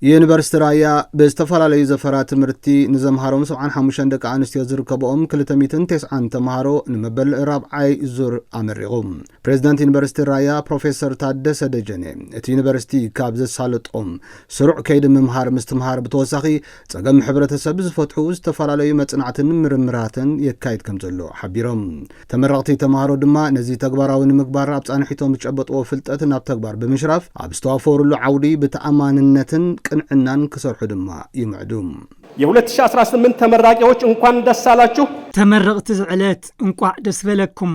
ዩኒቨርሲቲ ራያ በስተፈላለዩ ዘፈራት ትምህርቲ ንዘምሃሮም 75 ደቂ አንስትዮ ዝርከብኦም 290 ተምሃሮ ንመበል ራብዓይ ዙር አመሪቆም ፕሬዝዳንት ዩኒቨርሲቲ ራያ ፕሮፌሰር ታደሰ ደጀኔ እቲ ዩኒቨርሲቲ ካብ ዘሳለጦም ስሩዕ ከይዲ ምምሃር ምስትምሃር ብተወሳኺ ጸገም ሕብረተሰብ ዝፈትሑ ዝተፈላለዩ መጽናዕትን ምርምራትን የካይድ ከም ዘሎ ሓቢሮም ተመረቕቲ ተምሃሮ ድማ ነዚ ተግባራዊ ንምግባር ኣብ ጻንሒቶም ዝጨበጥዎ ፍልጠት ናብ ተግባር ብምሽራፍ ኣብ ዝተዋፈሩሉ ዓውዲ ብተኣማንነትን ቅንዕናን ክሰርሑ ድማ ይምዕዱም የ2018 ተመራቂዎች እንኳን ደስ አላችሁ ተመረቅቲ ዝዕለት እንቋዕ ደስ በለኩም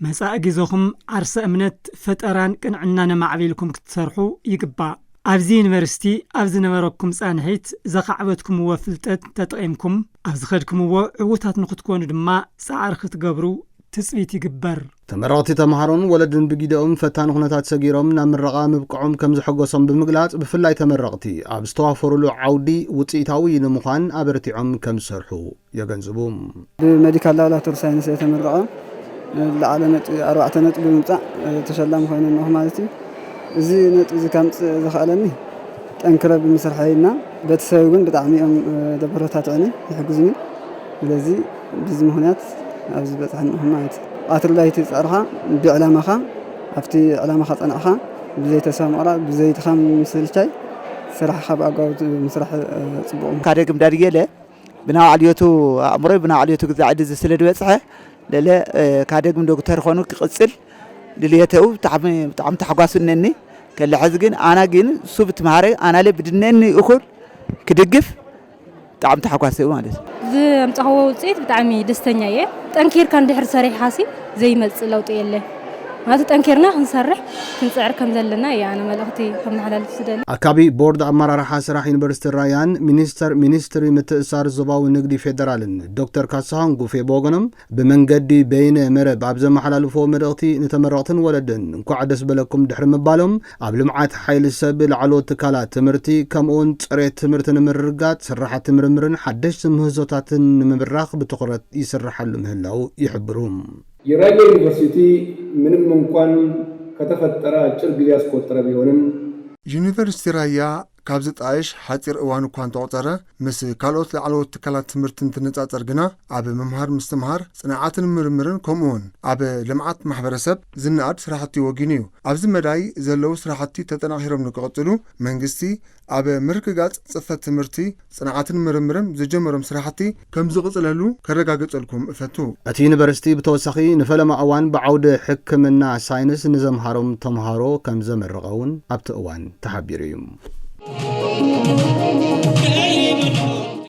መጻእ ጊዜኹም ዓርሰ እምነት ፈጠራን ቅንዕናን ማዕቢልኩም ክትሰርሑ ይግባእ ኣብዚ ዩኒቨርሲቲ ኣብዚ ነበረኩም ጻንሒት ዘኻዕበትኩም ወፍልጠት ተጠቂምኩም ኣብዚ ኸድኩምዎ ዕውታት ንኽትኮኑ ድማ ጻዕር ክትገብሩ ትጽቢት ይግበር ተመረቕቲ ተምሃሮን ወለድን ብጊደኦም ፈታን ኩነታት ሰጊሮም ናብ ምረቓ ምብቅዖም ከም ዝሕጎሶም ብምግላጽ ብፍላይ ተመረቕቲ ኣብ ዝተዋፈሩሉ ዓውዲ ውጽኢታዊ ንምዃን ኣበርቲዖም ከም ዝሰርሑ የገንዝቡ ብሜዲካል ላቦራቶሪ ሳይንስ የተመረቐ ላዕለ ነጥቢ 4 ነጥቢ ብምምጻእ ተሸላሚ ኮይኑ ነው ማለት እዩ እዚ ነጥቢ ከምጽእ ዝኽኣለኒ ጠንክረ ብምስርሐይና ቤተሰብ ግን ብጣዕሚ እዮም ደበረታትዕኒ ይሕግዙኒ ስለዚ ብዚ ምኽንያት ኣብዚ በጻሕና ማለት ኣትርላይቲ ጻርኻ ብዕላማኻ ኣብቲ ዕላማኻ ጸናዕኻ ብዘይ ተሰምራ ብዘይ ተኻም ምስልቻይ ስራሕኻ ብኣጋው ምስራሕ ጽቡቕ ካደግም ዳርየለ ብናው ዓልዮቱ ኣእምሮይ ብናው ዓልዮቱ ግዛዕዲ ዝስለድ በጽሐ ለለ ካደግም ዶክተር ኾኑ ክቕጽል ድልየተው ብጣዕሚ ተሓጓስነኒ ከልሕዝ ግን ኣና ግን ሱብ ትምሃረ ኣናለ ብድነኒ እኹል ክድግፍ ብጣዕሚ ተሓጓሰ ማለት ዘምጻኸው ውጽኢት ብጣዕሚ ደስተኛ እየ ጠንኪርካ እንድሕር ሰሪሕካሲ ዘይመጽእ ለውጥ የለ ማለት ጠንኪርና ክንሰርሕ ክንጽዕር ከም ዘለና ያነ መልእኽቲ ከም መሓላለፍ ዝደሊ ኣካቢ ቦርድ ኣመራርሓ ስራሕ ዩኒቨርሲቲ ራያን ሚኒስትሪ ምትእስሳር ዞባዊ ንግዲ ፌደራልን ዶክተር ካሳሁን ጉፌ ቦገኖም ብመንገዲ በይነ መረብ ኣብ ዘመሓላልፎ መልእኽቲ ንተመረቕትን ወለድን እንኳዕ ደስ በለኩም ድሕሪ ምባሎም ኣብ ልምዓት ሓይሊ ሰብ ላዕለዎት ትካላት ትምህርቲ ከምኡውን ጽሬት ትምህርቲ ንምርግጋጽ ስራሕቲ ምርምርን ሓደሽቲ ምህዞታትን ንምብራኽ ብትኹረት ይስራሓሉ ምህላው ይሕብሩ የራያ ዩኒቨርሲቲ ምንም እንኳን ከተፈጠረ አጭር ጊዜ ያስቆጠረ ቢሆንም ዩኒቨርሲቲ ራያ ካብ ዝጣይሽ ሓፂር እዋን እኳን ተቆፀረ ምስ ካልኦት ላዕለዎት ትካላት ትምህርቲ እንትነጻጸር ግና ኣብ ምምሃር ምስትምሃር ጽንዓትን ምርምርን ከምኡውን ኣብ ልምዓት ማሕበረሰብ ዝነኣድ ስራሕቲ ወጊኑ እዩ ኣብዚ መዳይ ዘለው ስራሕቲ ተጠናኺሮም ንክቕጽሉ መንግስቲ ኣብ ምርግጋጽ ጽፈት ትምህርቲ ጽንዓትን ምርምርን ዝጀመሮም ስራሕቲ ከም ዝቕጽለሉ ከረጋግጸልኩም እፈቱ እቲ ዩኒቨርሲቲ ብተወሳኺ ንፈለማ እዋን ብዓውዲ ሕክምና ሳይንስ ንዘምሃሮም ተምሃሮ ከም ዘመረቐውን ኣብቲ እዋን ተሓቢሩ እዩ